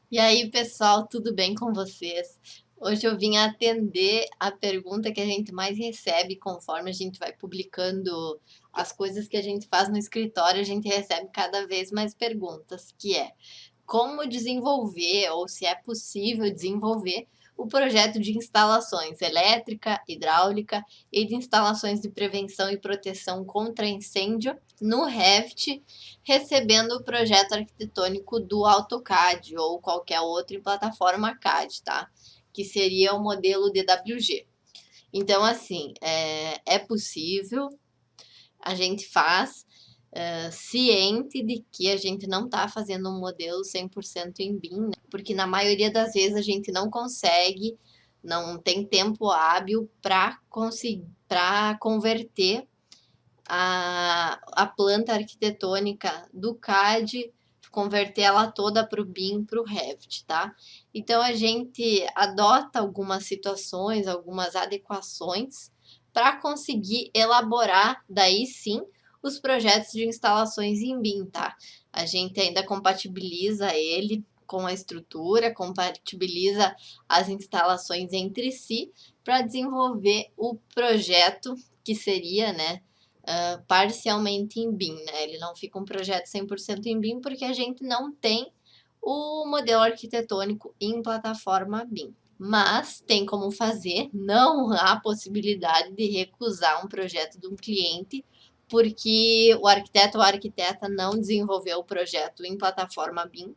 E aí, pessoal, tudo bem com vocês? Hoje eu vim atender a pergunta que a gente mais recebe conforme a gente vai publicando as coisas que a gente faz no escritório, a gente recebe cada vez mais perguntas, que é como desenvolver ou se é possível desenvolver o projeto de instalações elétrica, hidráulica e de instalações de prevenção e proteção contra incêndio no Revit, recebendo o projeto arquitetônico do AutoCAD ou qualquer outra plataforma CAD, tá? Que seria o modelo DWG. Então, assim, é possível, a gente faz, ciente de que a gente não está fazendo um modelo 100% em BIM, né? Porque na maioria das vezes a gente não consegue, não tem tempo hábil para conseguir, para converter a planta arquitetônica do CAD, converter ela toda para o BIM, para o Revit, tá? Então a gente adota algumas situações, algumas adequações para conseguir elaborar, daí sim, os projetos de instalações em BIM, tá? A gente ainda compatibiliza ele com a estrutura, compatibiliza as instalações entre si para desenvolver o projeto que seria, né, parcialmente em BIM, né? Ele não fica um projeto 100% em BIM porque a gente não tem o modelo arquitetônico em plataforma BIM. Mas tem como fazer, não há possibilidade de recusar um projeto de um cliente porque o arquiteto ou a arquiteta não desenvolveu o projeto em plataforma BIM.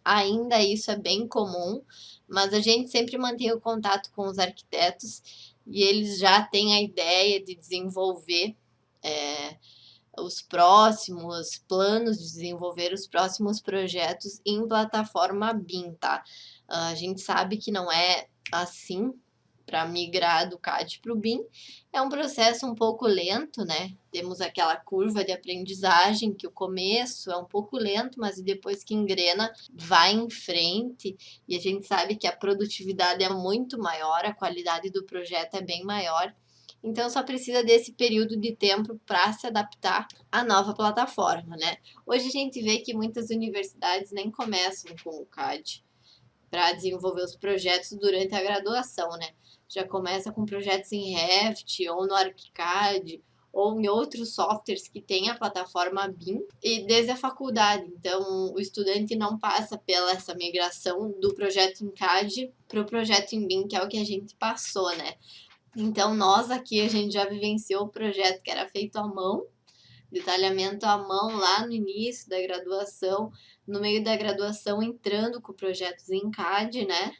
Ainda isso é bem comum, mas a gente sempre mantém o contato com os arquitetos e eles já têm a ideia de desenvolver é, os próximos planos, de desenvolver os próximos projetos em plataforma BIM, tá? A gente sabe que não é assim para migrar do CAD para o BIM. É um processo um pouco lento, né? Temos aquela curva de aprendizagem que o começo é um pouco lento, mas depois que engrena, vai em frente. E a gente sabe que a produtividade é muito maior, a qualidade do projeto é bem maior. Então só precisa desse período de tempo para se adaptar à nova plataforma, né? Hoje a gente vê que muitas universidades nem começam com o CAD para desenvolver os projetos durante a graduação, né? Já começa com projetos em Revit ou no ArchiCAD ou em outros softwares que tem a plataforma BIM e desde a faculdade. Então, o estudante não passa pela essa migração do projeto em CAD para o projeto em BIM, que é o que a gente passou, né? Então, nós aqui, a gente já vivenciou o projeto que era feito à mão, detalhamento à mão lá no início da graduação, no meio da graduação entrando com projetos em CAD, né?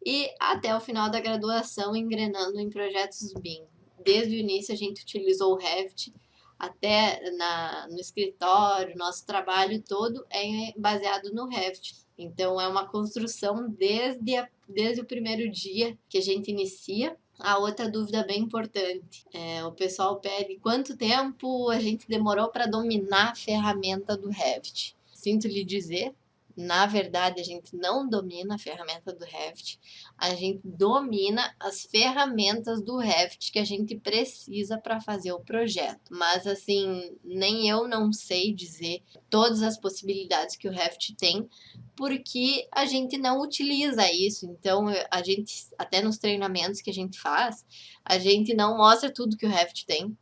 E até o final da graduação engrenando em projetos BIM. Desde o início a gente utilizou o Revit, até no escritório, nosso trabalho todo é baseado no Revit. Então é uma construção desde o primeiro dia que a gente inicia. A outra dúvida bem importante, o pessoal pede quanto tempo a gente demorou para dominar a ferramenta do Revit. Sinto lhe dizer, na verdade, a gente não domina a ferramenta do Revit, a gente domina as ferramentas do Revit que a gente precisa para fazer o projeto. Mas, assim, nem eu não sei dizer todas as possibilidades que o Revit tem, porque a gente não utiliza isso. Então, a gente, até nos treinamentos que a gente faz, a gente não mostra tudo que o Revit tem.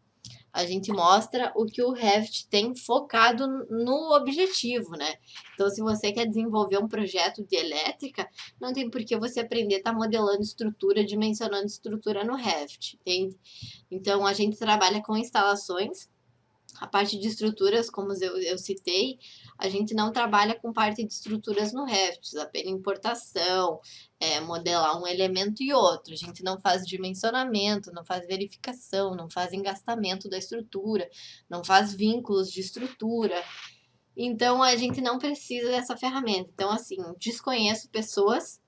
A gente mostra o que o Revit tem focado no objetivo, né? Então, se você quer desenvolver um projeto de elétrica, não tem por que você aprender a estar modelando estrutura, dimensionando estrutura no Revit, entende? Então, a gente trabalha com instalações. A parte de estruturas, como eu citei, a gente não trabalha com parte de estruturas no Revit, apenas importação, modelar um elemento e outro. A gente não faz dimensionamento, não faz verificação, não faz engastamento da estrutura, não faz vínculos de estrutura. Então, a gente não precisa dessa ferramenta. Então, assim, desconheço pessoas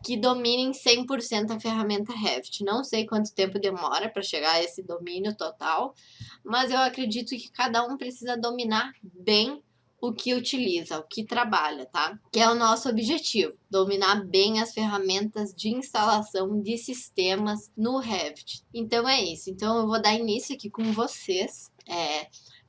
que dominem 100% a ferramenta Revit. Não sei quanto tempo demora para chegar a esse domínio total, mas eu acredito que cada um precisa dominar bem o que utiliza, o que trabalha, tá? Que é o nosso objetivo, dominar bem as ferramentas de instalação de sistemas no Revit. Então é isso. Então eu vou dar início aqui com vocês,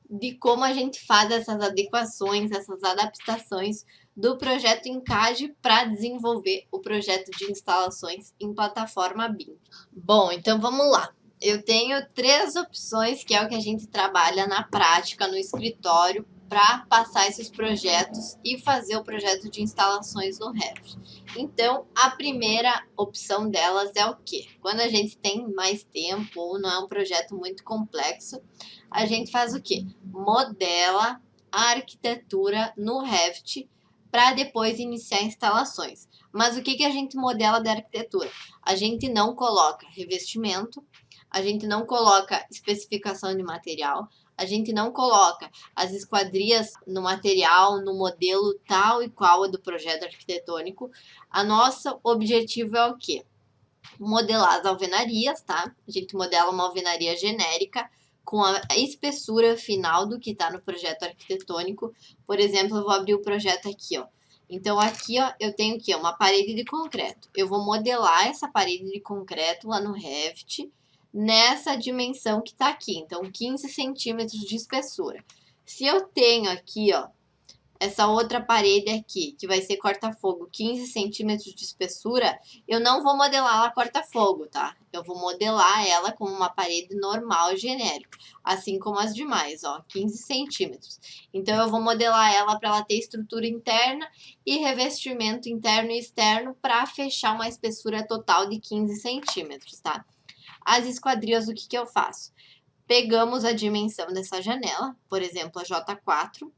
de como a gente faz essas adequações, essas adaptações do projeto em CAD para desenvolver o projeto de instalações em plataforma BIM. Bom, então vamos lá. Eu tenho 3 opções, que é o que a gente trabalha na prática no escritório para passar esses projetos e fazer o projeto de instalações no Revit. Então, a primeira opção delas é o quê? Quando a gente tem mais tempo ou não é um projeto muito complexo, a gente faz o quê? Modela a arquitetura no Revit para depois iniciar instalações. Mas o que a gente modela da arquitetura? A gente não coloca revestimento, a gente não coloca especificação de material, a gente não coloca as esquadrias no material, no modelo tal e qual é do projeto arquitetônico. A nosso objetivo é o quê? Modelar as alvenarias, tá? A gente modela uma alvenaria genérica com a espessura final do que está no projeto arquitetônico. Por exemplo, eu vou abrir o projeto aqui, ó. Então, aqui, ó, eu tenho aqui, ó, uma parede de concreto. Eu vou modelar essa parede de concreto lá no Revit, nessa dimensão que está aqui. Então, 15 centímetros de espessura. Se eu tenho aqui, ó, essa outra parede aqui, que vai ser corta-fogo, 15 centímetros de espessura, eu não vou modelar ela corta-fogo, tá? Eu vou modelar ela como uma parede normal, genérica, assim como as demais, ó, 15 centímetros. Então, eu vou modelar ela para ela ter estrutura interna e revestimento interno e externo para fechar uma espessura total de 15 centímetros, tá? As esquadrias, o que eu faço? Pegamos a dimensão dessa janela, por exemplo, a J4,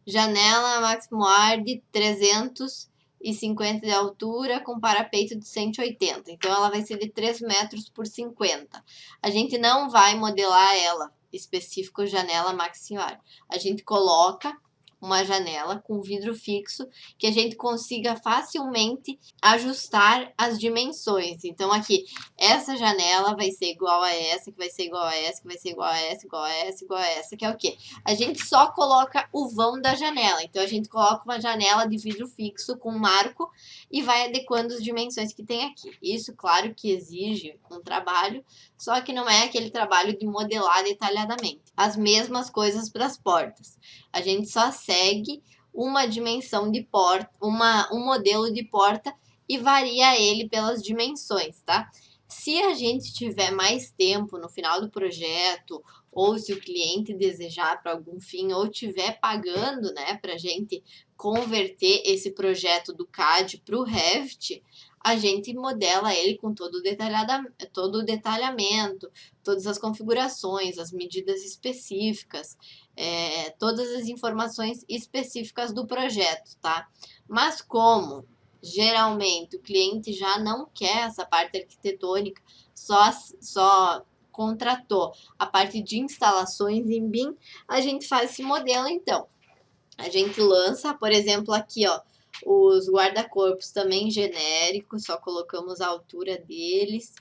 janela máximo ar de 350 de altura com parapeito de 180. Então, ela vai ser de 3 metros por 50. A gente não vai modelar ela específico janela máximo ar. A gente coloca uma janela com vidro fixo que a gente consiga facilmente ajustar as dimensões. Então, aqui, essa janela vai ser igual a essa, que vai ser igual a essa, que vai ser igual a essa, igual a essa, igual a essa, que é o quê? A gente só coloca o vão da janela. Então, a gente coloca uma janela de vidro fixo com marco e vai adequando as dimensões que tem aqui. Isso, claro, que exige um trabalho, só que não é aquele trabalho de modelar detalhadamente. As mesmas coisas para as portas. A gente só segue uma dimensão de porta, um modelo de porta e varia ele pelas dimensões, tá? Se a gente tiver mais tempo no final do projeto, ou se o cliente desejar para algum fim, ou tiver pagando, né, para a gente converter esse projeto do CAD para o Revit, a gente modela ele com todo o detalhamento, todas as configurações, as medidas específicas, todas as informações específicas do projeto, tá? Mas como geralmente o cliente já não quer essa parte arquitetônica, só contratou a parte de instalações em BIM, a gente faz esse modelo então. A gente lança, por exemplo, aqui, ó, os guarda-corpos também genéricos, só colocamos a altura deles.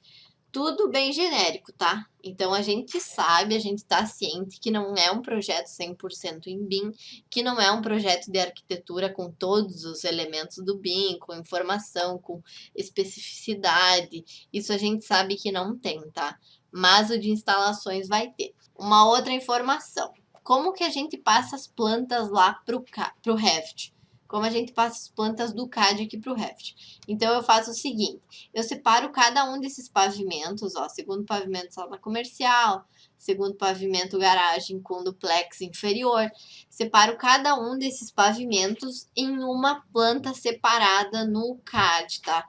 Tudo bem genérico, tá? Então, a gente sabe, a gente tá ciente que não é um projeto 100% em BIM, que não é um projeto de arquitetura com todos os elementos do BIM, com informação, com especificidade. Isso a gente sabe que não tem, tá? Mas o de instalações vai ter. Uma outra informação. Como que a gente passa as plantas lá pro Revit? Como a gente passa as plantas do CAD aqui pro Revit? Então, eu faço o seguinte, eu separo cada um desses pavimentos, ó, segundo pavimento sala comercial, segundo pavimento garagem com duplex inferior, separo cada um desses pavimentos em uma planta separada no CAD, tá?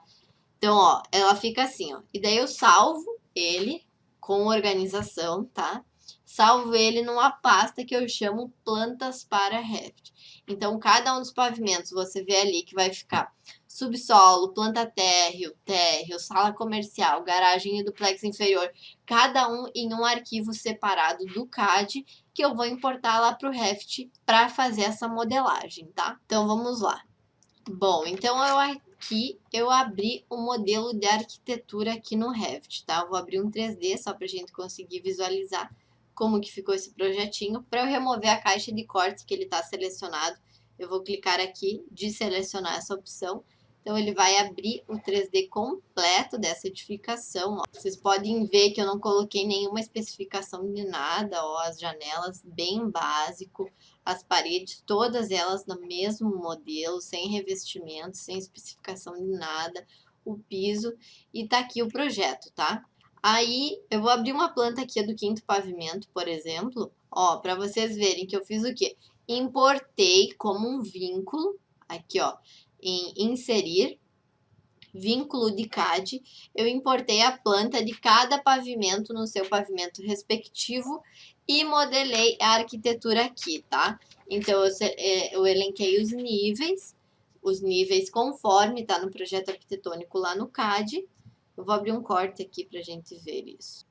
Então, ó, ela fica assim, ó, e daí eu salvo ele com organização, tá? Salvo ele numa pasta que eu chamo plantas para Revit. Então, cada um dos pavimentos você vê ali que vai ficar subsolo, planta térreo, sala comercial, garagem e duplex inferior, cada um em um arquivo separado do CAD que eu vou importar lá para o Revit para fazer essa modelagem, tá? Então, vamos lá. Bom, então aqui eu abri o modelo de arquitetura aqui no Revit, tá? Eu vou abrir um 3D só para a gente conseguir visualizar como que ficou esse projetinho. Para eu remover a caixa de corte que ele está selecionado, eu vou clicar aqui, de selecionar essa opção, Então, ele vai abrir o 3D completo dessa edificação, ó. Vocês podem ver que eu não coloquei nenhuma especificação de nada, ó, as janelas bem básico, as paredes, todas elas no mesmo modelo, sem revestimento, sem especificação de nada, o piso, e tá aqui o projeto, tá? Aí, eu vou abrir uma planta aqui do 5º pavimento, por exemplo, ó, para vocês verem que eu fiz o quê? Importei como um vínculo, aqui, ó, em inserir, vínculo de CAD, eu importei a planta de cada pavimento no seu pavimento respectivo e modelei a arquitetura aqui, tá? Então, eu elenquei os níveis conforme tá no projeto arquitetônico lá no CAD. Eu vou abrir um corte aqui pra gente ver isso.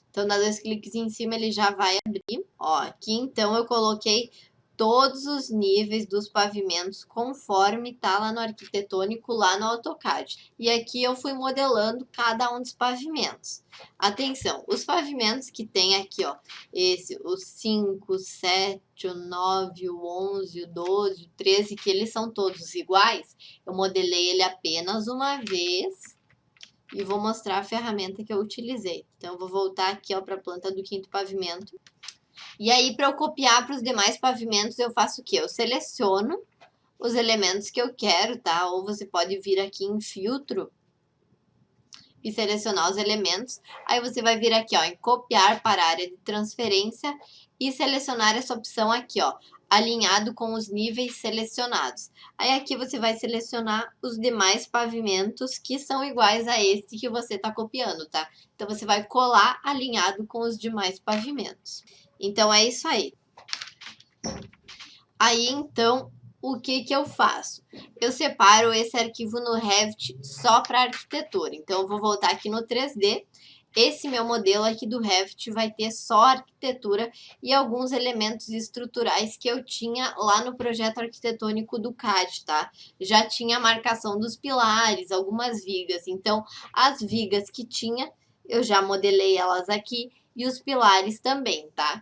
Então, dá 2 cliques em cima, ele já vai abrir. Ó, aqui então eu coloquei todos os níveis dos pavimentos conforme tá lá no arquitetônico, lá no AutoCAD. E aqui eu fui modelando cada um dos pavimentos. Atenção, os pavimentos que tem aqui, ó, o 5, o 7, o 9, o 11, o 12, o 13, que eles são todos iguais, eu modelei ele apenas uma vez e vou mostrar a ferramenta que eu utilizei. Então, eu vou voltar aqui para a planta do 5º pavimento. E aí, para eu copiar para os demais pavimentos, eu faço o quê? Eu seleciono os elementos que eu quero, tá? Ou você pode vir aqui em filtro e selecionar os elementos. Aí você vai vir aqui, ó, em copiar para a área de transferência e selecionar essa opção aqui, ó, alinhado com os níveis selecionados. Aí aqui você vai selecionar os demais pavimentos que são iguais a este que você está copiando, tá? Então você vai colar alinhado com os demais pavimentos. Então é isso aí. Aí então, o que eu faço? Eu separo esse arquivo no Revit só para arquitetura. Então, eu vou voltar aqui no 3D. Esse meu modelo aqui do Revit vai ter só arquitetura e alguns elementos estruturais que eu tinha lá no projeto arquitetônico do CAD, tá? Já tinha a marcação dos pilares, algumas vigas. Então, as vigas que tinha, eu já modelei elas aqui e os pilares também, tá?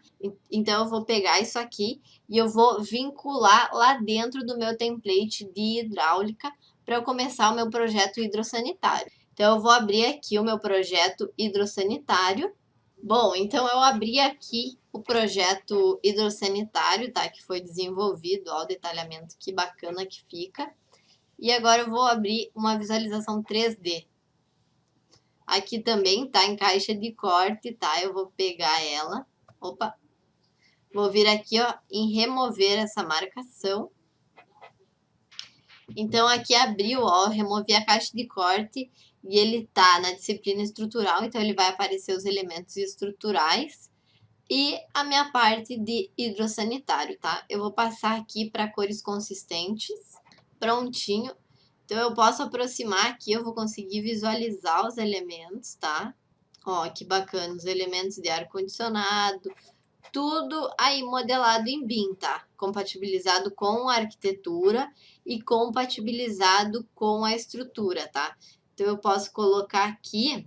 Então, eu vou pegar isso aqui e eu vou vincular lá dentro do meu template de hidráulica para eu começar o meu projeto hidrossanitário. Então, eu vou abrir aqui o meu projeto hidrossanitário. Bom, então eu abri aqui o projeto hidrossanitário, tá? Que foi desenvolvido, ó, o detalhamento, que bacana que fica. E agora eu vou abrir uma visualização 3D. Aqui também tá em caixa de corte, tá? Eu vou pegar ela. Opa! Vou vir aqui, ó, em remover essa marcação. Então, aqui abriu, ó, removi a caixa de corte e ele tá na disciplina estrutural, então ele vai aparecer os elementos estruturais e a minha parte de hidrossanitário, tá? Eu vou passar aqui para cores consistentes, prontinho. Então, eu posso aproximar aqui, eu vou conseguir visualizar os elementos, tá? Ó, que bacana, os elementos de ar-condicionado, tudo aí modelado em BIM, tá? Compatibilizado com a arquitetura e compatibilizado com a estrutura, tá? Então, eu posso colocar aqui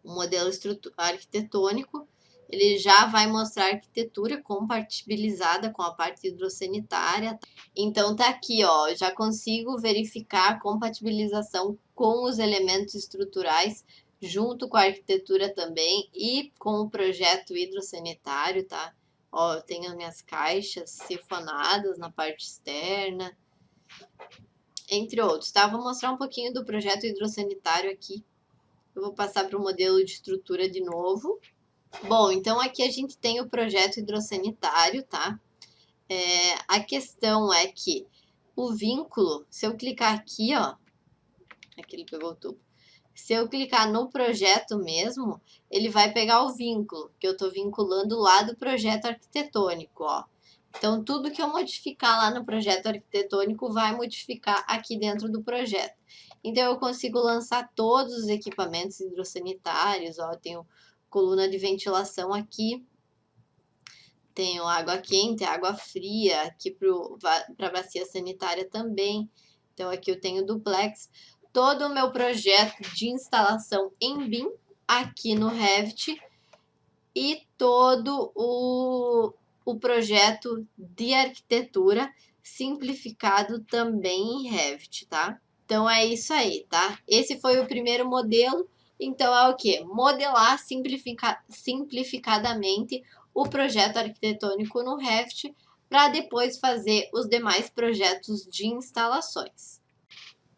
o modelo arquitetônico, ele já vai mostrar a arquitetura compatibilizada com a parte hidrossanitária. Tá? Então, tá aqui, ó, já consigo verificar a compatibilização com os elementos estruturais junto com a arquitetura também e com o projeto hidrossanitário, tá? Ó, eu tenho as minhas caixas sifonadas na parte externa, entre outros, tá? Vou mostrar um pouquinho do projeto hidrossanitário aqui. Eu vou passar para o modelo de estrutura de novo. Bom, então aqui a gente tem o projeto hidrossanitário, tá? A questão é que o vínculo, se eu clicar aqui, ó, aqui ele pegou o tubo. Se eu clicar no projeto mesmo, ele vai pegar o vínculo, que eu estou vinculando lá do projeto arquitetônico, ó. Então, tudo que eu modificar lá no projeto arquitetônico vai modificar aqui dentro do projeto. Então, eu consigo lançar todos os equipamentos hidrossanitários, ó. Eu tenho coluna de ventilação aqui, tenho água quente, água fria, aqui para a bacia sanitária também. Então, aqui eu tenho duplex. Todo o meu projeto de instalação em BIM aqui no Revit e todo o projeto de arquitetura simplificado também em Revit, tá? Então é isso aí, tá? Esse foi o primeiro modelo. Então é o quê? Modelar simplificadamente o projeto arquitetônico no Revit para depois fazer os demais projetos de instalações.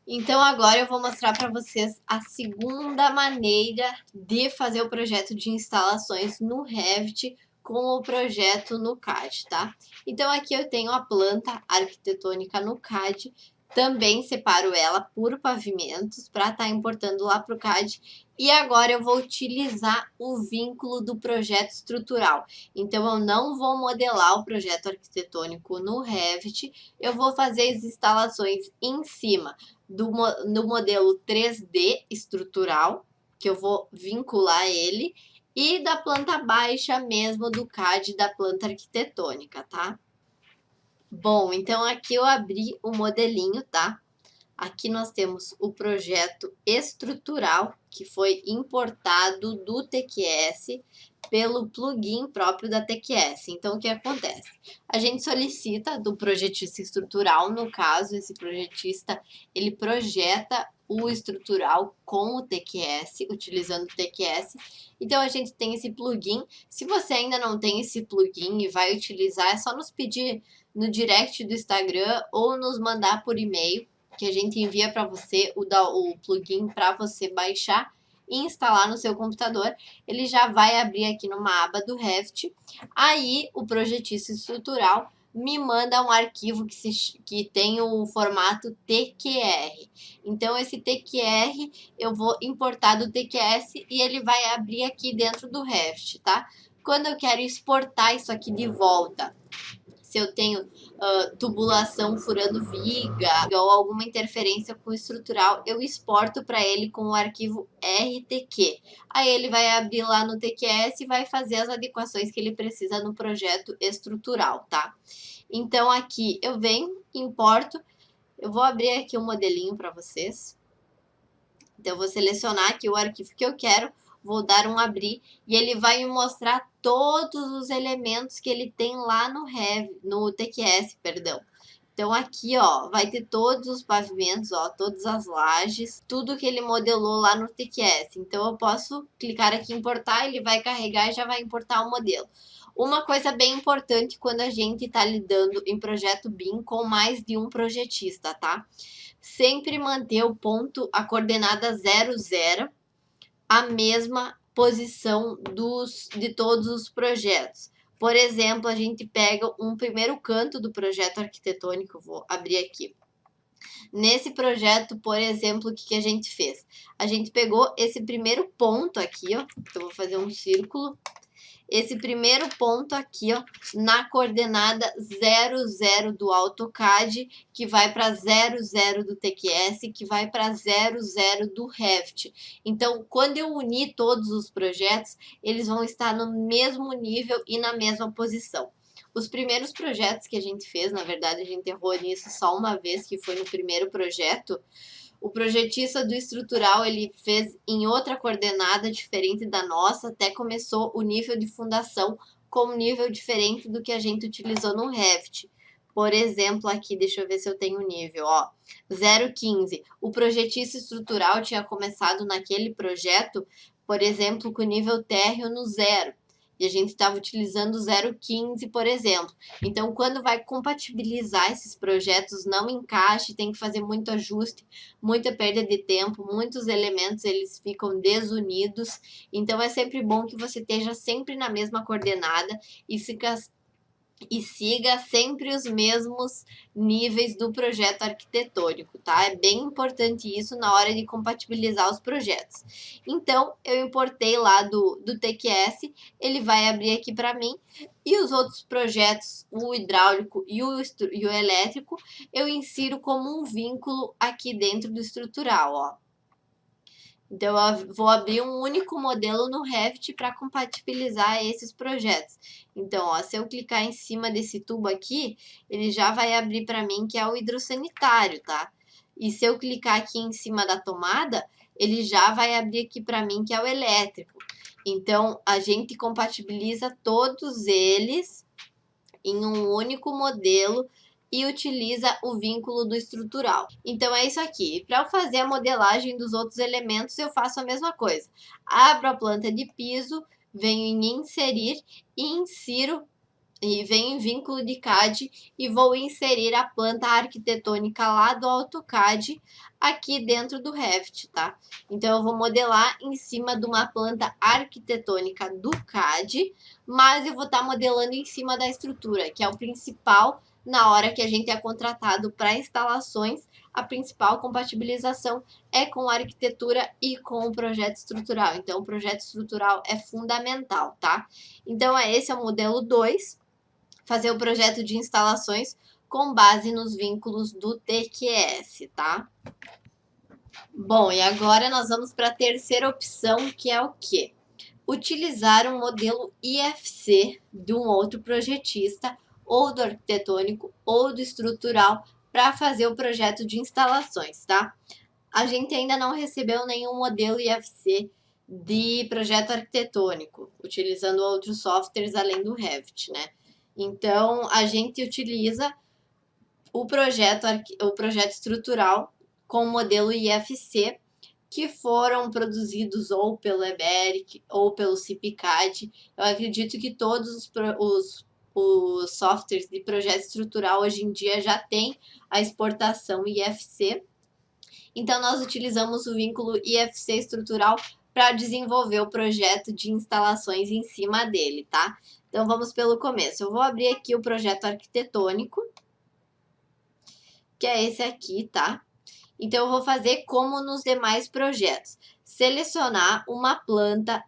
Então agora eu vou mostrar para vocês a segunda maneira de fazer o projeto de instalações no Revit com o projeto no CAD, tá? Então aqui eu tenho a planta arquitetônica no CAD, também separo ela por pavimentos para estar importando lá para o CAD. E agora eu vou utilizar o vínculo do projeto estrutural. Então eu não vou modelar o projeto arquitetônico no Revit, eu vou fazer as instalações em cima no modelo 3D estrutural, que eu vou vincular ele, e da planta baixa mesmo do CAD da planta arquitetônica, tá? Bom, então aqui eu abri o modelinho, tá? Aqui nós temos o projeto estrutural, que foi importado do TQS pelo plugin próprio da TQS. Então, o que acontece? A gente solicita do projetista estrutural, no caso, esse projetista, ele projeta o estrutural com o TQS, utilizando o TQS. Então, a gente tem esse plugin. Se você ainda não tem esse plugin e vai utilizar, é só nos pedir no direct do Instagram ou nos mandar por e-mail, que a gente envia para você o plugin para você baixar e instalar no seu computador. Ele já vai abrir aqui numa aba do Revit. Aí o projetista estrutural me manda um arquivo que tem o formato TQR. Então esse TQR eu vou importar do TQS e ele vai abrir aqui dentro do Revit, tá? Quando eu quero exportar isso aqui de volta, se eu tenho tubulação furando viga ou alguma interferência com o estrutural, eu exporto para ele com o arquivo RTQ. Aí ele vai abrir lá no TQS e vai fazer as adequações que ele precisa no projeto estrutural, tá? Então aqui eu venho, importo, eu vou abrir aqui um modelinho para vocês. Então eu vou selecionar aqui o arquivo que eu quero, vou dar um abrir e ele vai me mostrar todos os elementos que ele tem lá no TQS, perdão. Então aqui, ó, vai ter todos os pavimentos, ó, todas as lajes, tudo que ele modelou lá no TQS. Então eu posso clicar aqui em importar, ele vai carregar e já vai importar o modelo. Uma coisa bem importante quando a gente está lidando em projeto BIM com mais de um projetista, tá? Sempre manter o ponto, a coordenada 00, a mesma posição de todos os projetos. Por exemplo, a gente pega um primeiro canto do projeto arquitetônico, vou abrir aqui. Nesse projeto, por exemplo, o que a gente fez? A gente pegou esse primeiro ponto aqui, ó, eu vou fazer um círculo. Esse primeiro ponto aqui, ó, na coordenada 00 do AutoCAD, que vai para 00 do TQS, que vai para 00 do Revit. Então, quando eu unir todos os projetos, eles vão estar no mesmo nível e na mesma posição. Os primeiros projetos que a gente fez, na verdade, a gente errou nisso só uma vez, que foi no primeiro projeto. O projetista do estrutural, ele fez em outra coordenada diferente da nossa, até começou o nível de fundação com um nível diferente do que a gente utilizou no Revit. Por exemplo, aqui, deixa eu ver se eu tenho nível, ó, 0,15. O projetista estrutural tinha começado naquele projeto, por exemplo, com o nível térreo no 0. E a gente estava utilizando 0,15, por exemplo. Então, quando vai compatibilizar esses projetos, não encaixe, tem que fazer muito ajuste, muita perda de tempo, muitos elementos eles ficam desunidos. Então, é sempre bom que você esteja sempre na mesma coordenada e siga sempre os mesmos níveis do projeto arquitetônico, tá? É bem importante isso na hora de compatibilizar os projetos. Então, eu importei lá do TQS, ele vai abrir aqui para mim, e os outros projetos, o hidráulico e o elétrico, eu insiro como um vínculo aqui dentro do estrutural, ó. Então, eu vou abrir um único modelo no Revit para compatibilizar esses projetos. Então, ó, se eu clicar em cima desse tubo aqui, ele já vai abrir para mim que é o hidrossanitário, tá? E se eu clicar aqui em cima da tomada, ele já vai abrir aqui para mim que é o elétrico. Então, a gente compatibiliza todos eles em um único modelo e utiliza o vínculo do estrutural. Então é isso aqui. Para eu fazer a modelagem dos outros elementos, eu faço a mesma coisa. Abro a planta de piso, venho em inserir e insiro e venho em vínculo de CAD e vou inserir a planta arquitetônica lá do AutoCAD aqui dentro do Revit, tá? Então eu vou modelar em cima de uma planta arquitetônica do CAD, mas eu vou estar modelando em cima da estrutura, que é o principal na hora que a gente é contratado para instalações. A principal compatibilização é com a arquitetura e com o projeto estrutural. Então o projeto estrutural é fundamental, tá? Então esse é o modelo 2. Fazer o projeto de instalações com base nos vínculos do TQS, tá? Bom, e agora nós vamos para a terceira opção, que é o quê? Utilizar um modelo IFC de um outro projetista, ou do arquitetônico, ou do estrutural, para fazer o projeto de instalações, tá? A gente ainda não recebeu nenhum modelo IFC de projeto arquitetônico, utilizando outros softwares além do Revit, né? Então, a gente utiliza o projeto estrutural com o modelo IFC, que foram produzidos ou pelo Eberic ou pelo CIPCAD. Eu acredito que todos os softwares de projeto estrutural hoje em dia já têm a exportação IFC. Então, nós utilizamos o vínculo IFC estrutural para desenvolver o projeto de instalações em cima dele, tá? Então, vamos pelo começo. Eu vou abrir aqui o projeto arquitetônico, que é esse aqui, tá? Então, eu vou fazer como nos demais projetos. Selecionar uma planta,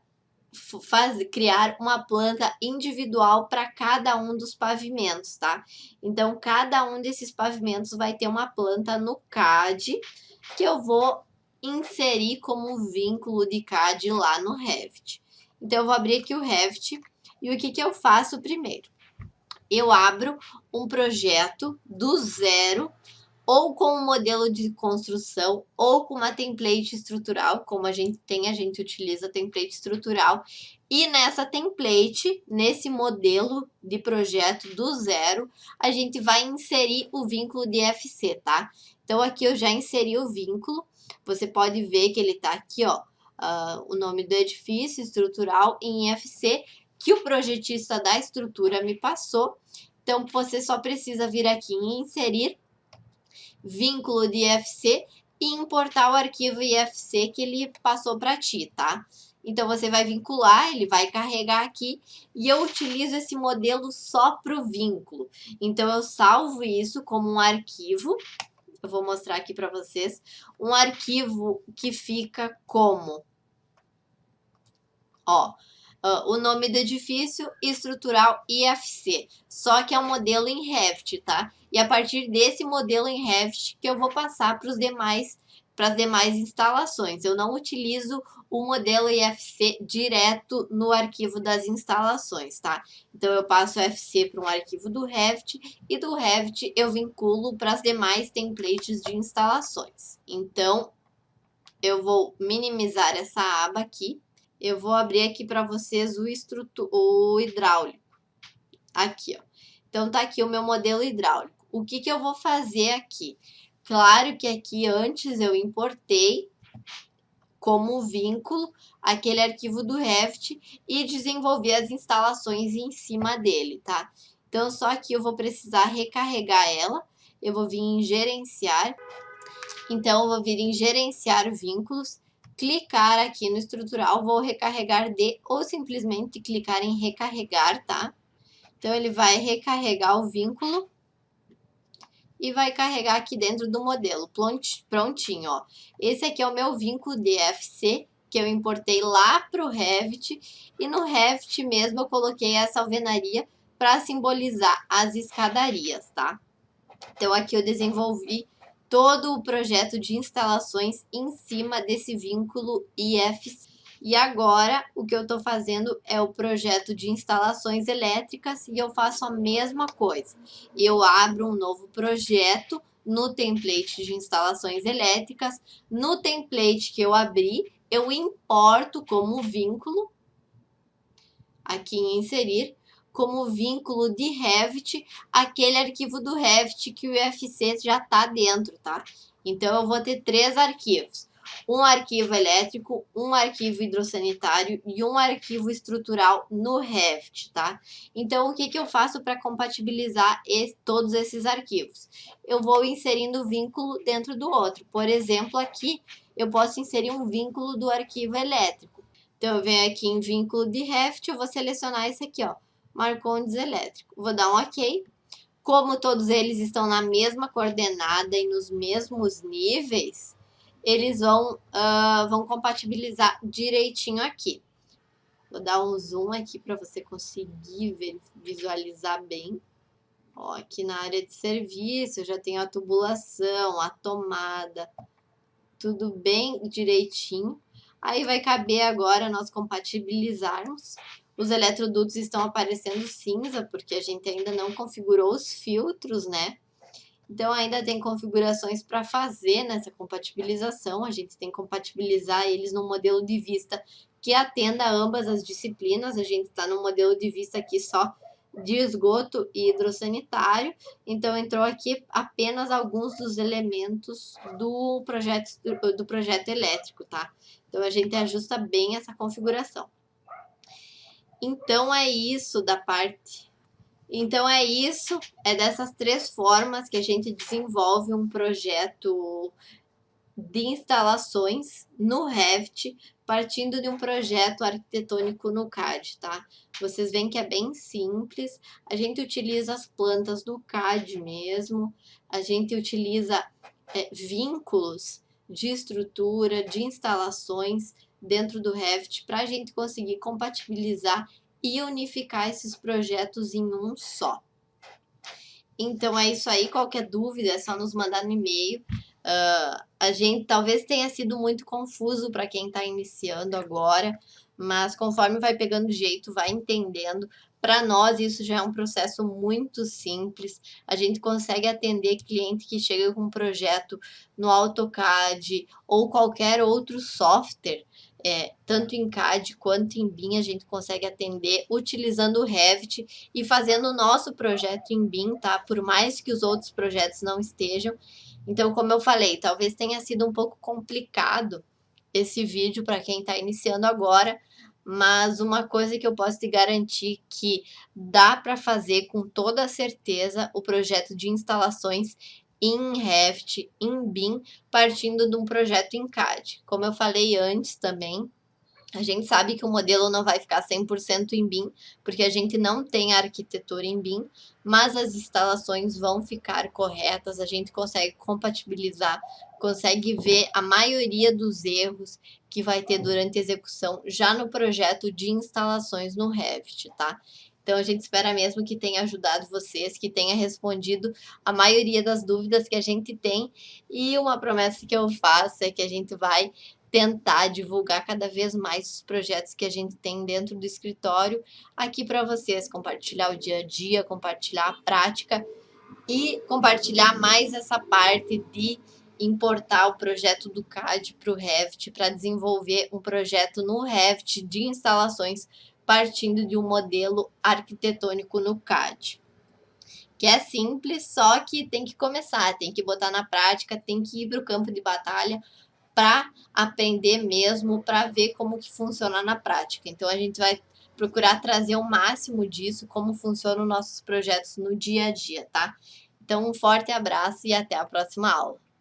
criar uma planta individual para cada um dos pavimentos, tá? Então, cada um desses pavimentos vai ter uma planta no CAD, que eu vou inserir como vínculo de CAD lá no Revit. Então, eu vou abrir aqui o Revit. E o que eu faço primeiro? Eu abro um projeto do zero, ou com um modelo de construção, ou com uma template estrutural, como a gente utiliza template estrutural. E nessa template, nesse modelo de projeto do zero, a gente vai inserir o vínculo de FC, tá? Então, aqui eu já inseri o vínculo. Você pode ver que ele tá aqui, ó, o nome do edifício estrutural em FC, que o projetista da estrutura me passou. Então, você só precisa vir aqui em inserir vínculo de IFC e importar o arquivo IFC que ele passou para ti, tá? Então, você vai vincular, ele vai carregar aqui e eu utilizo esse modelo só para o vínculo. Então, eu salvo isso como um arquivo. Eu vou mostrar aqui para vocês. Um arquivo que fica como... Ó, o nome do edifício estrutural IFC, só que é um modelo em Revit, tá? E a partir desse modelo em Revit que eu vou passar para as demais instalações. Eu não utilizo o modelo IFC direto no arquivo das instalações, tá? Então eu passo o IFC para um arquivo do Revit e do Revit eu vinculo para as demais templates de instalações. Então eu vou minimizar essa aba aqui. Eu vou abrir aqui para vocês o hidráulico. Aqui, ó. Então, tá aqui o meu modelo hidráulico. O que eu vou fazer aqui? Claro que aqui antes eu importei como vínculo aquele arquivo do Revit e desenvolvi as instalações em cima dele, tá? Então, só aqui eu vou precisar recarregar ela. Eu vou vir em gerenciar. Então, eu vou vir em gerenciar vínculos, clicar aqui no estrutural, vou recarregar ou simplesmente clicar em recarregar, tá? Então, ele vai recarregar o vínculo e vai carregar aqui dentro do modelo, prontinho, ó. Esse aqui é o meu vínculo DFC, que eu importei lá para o Revit, e no Revit mesmo eu coloquei essa alvenaria para simbolizar as escadarias, tá? Então, aqui eu desenvolvi todo o projeto de instalações em cima desse vínculo IFC. E agora, o que eu estou fazendo é o projeto de instalações elétricas e eu faço a mesma coisa. Eu abro um novo projeto no template de instalações elétricas. No template que eu abri, eu importo como vínculo, aqui em inserir, como vínculo de Revit aquele arquivo do Revit que o IFC já está dentro, tá? Então, eu vou ter 3 arquivos. Um arquivo elétrico, um arquivo hidrossanitário e um arquivo estrutural no Revit, tá? Então, o que eu faço para compatibilizar todos esses arquivos? Eu vou inserindo vínculo dentro do outro. Por exemplo, aqui eu posso inserir um vínculo do arquivo elétrico. Então, eu venho aqui em vínculo de Revit, eu vou selecionar esse aqui, ó, Marcondes elétrico. Vou dar um OK. Como todos eles estão na mesma coordenada e nos mesmos níveis, eles vão compatibilizar direitinho aqui. Vou dar um zoom aqui para você conseguir visualizar bem. Ó, aqui na área de serviço, eu já tenho a tubulação, a tomada, tudo bem direitinho. Aí vai caber agora nós compatibilizarmos. Os eletrodutos estão aparecendo cinza, porque a gente ainda não configurou os filtros, né? Então, ainda tem configurações para fazer nessa compatibilização. A gente tem que compatibilizar eles no modelo de vista que atenda a ambas as disciplinas. A gente está no modelo de vista aqui só de esgoto e hidrossanitário. Então, entrou aqui apenas alguns dos elementos do projeto elétrico, tá? Então, a gente ajusta bem essa configuração. Então, é isso da parte... Então, é dessas 3 formas que a gente desenvolve um projeto de instalações no Revit, partindo de um projeto arquitetônico no CAD, tá? Vocês veem que é bem simples, a gente utiliza as plantas do CAD mesmo, a gente utiliza vínculos de estrutura, de instalações dentro do Revit, para a gente conseguir compatibilizar e unificar esses projetos em um só. Então, é isso aí. Qualquer dúvida é só nos mandar no e-mail. A gente talvez tenha sido muito confuso para quem está iniciando agora, mas conforme vai pegando jeito, vai entendendo. Para nós, isso já é um processo muito simples. A gente consegue atender cliente que chega com um projeto no AutoCAD ou qualquer outro software. Tanto em CAD quanto em BIM, a gente consegue atender utilizando o Revit e fazendo o nosso projeto em BIM, tá? Por mais que os outros projetos não estejam. Então, como eu falei, talvez tenha sido um pouco complicado esse vídeo para quem está iniciando agora, mas uma coisa que eu posso te garantir que dá para fazer com toda certeza o projeto de instalações em Revit, em BIM, partindo de um projeto em CAD. Como eu falei antes também, a gente sabe que o modelo não vai ficar 100% em BIM, porque a gente não tem a arquitetura em BIM, mas as instalações vão ficar corretas, a gente consegue compatibilizar, consegue ver a maioria dos erros que vai ter durante a execução já no projeto de instalações no Revit, tá? Então, a gente espera mesmo que tenha ajudado vocês, que tenha respondido a maioria das dúvidas que a gente tem. E uma promessa que eu faço é que a gente vai tentar divulgar cada vez mais os projetos que a gente tem dentro do escritório aqui para vocês, compartilhar o dia a dia, compartilhar a prática e compartilhar mais essa parte de importar o projeto do CAD para o Revit, para desenvolver um projeto no Revit de instalações partindo de um modelo arquitetônico no CAD. Que é simples, só que tem que começar, tem que botar na prática, tem que ir para o campo de batalha para aprender mesmo, para ver como que funciona na prática. Então, a gente vai procurar trazer o máximo disso, como funcionam nossos projetos no dia a dia, tá? Então, um forte abraço e até a próxima aula.